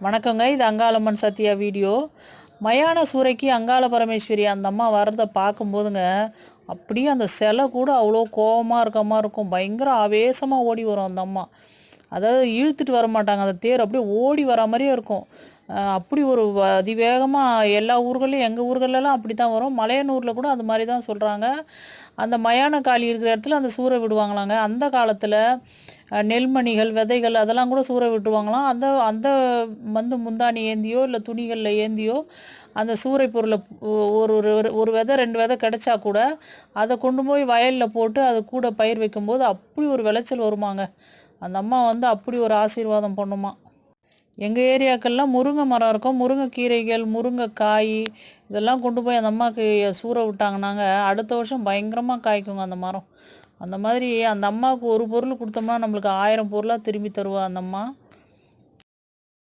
வணக்கங்க. இது அங்காளம்மன் சத்யா வீடியோ. மயான சூறைக்கு அங்காள பரமேஸ்வரி அந்த அம்மா வர்றத பார்க்கும்போதுங்க, அப்படியே அந்த சிலை கூட அவ்வளோ கோவமா இருக்க மாரி இருக்கும். பயங்கர ஆவேசமா ஓடி வரும் அந்த அம்மா. அதாவது இழுத்துட்டு வரமாட்டாங்க. அந்த தேர் அப்படியே ஓடி வரா மாரியே இருக்கும். அப்படி ஒரு அதிவேகமா எல்லா ஊர்கள்லயும் எங்க ஊர்கள்லலாம் அப்படித்தான் வரும். மலையனூர்ல கூட அது மாரி தான் சொல்றாங்க. அந்த மயான காளி இருக்கிற இடத்துல அந்த சூற விடுவாங்களாங்க. அந்த காலத்துல நெல்மணிகள், விதைகள் அதெல்லாம் கூட சூற விட்டுருவாங்களாம். அந்த அந்த முந்தானி ஏந்தியோ, இல்ல துணிகள்ல ஏந்தியோ அந்த சூறை பொருள ஒரு ஒரு ஒரு விதை 2 விதை கிடைச்சா கூட, அத கொண்டு போய் வயல்ல போட்டு அது கூட பயிர் வைக்கும்போது அப்படி ஒரு விளைச்சல் வருமாங்க. அந்த அம்மா அப்படி ஒரு ஆசீர்வாதம் பண்ணுமாம். எங்க ஏரியாக்கள்லாம் முருங்கை மரம் இருக்கும். முருங்கைக்கீரைகள், முருங்கைக்காய் இதெல்லாம் கொண்டு போய் அந்த அம்மாக்கு சூற விட்டாங்கன்னாங்க, அடுத்த வருஷம் பயங்கரமா காய்க்குங்க அந்த மரம். அந்த மாதிரி அந்த அம்மாவுக்கு ஒரு பொருள் குடுத்தோம்னா, நம்மளுக்கு 1000 பொருளா திரும்பி தருவா அந்த அம்மா.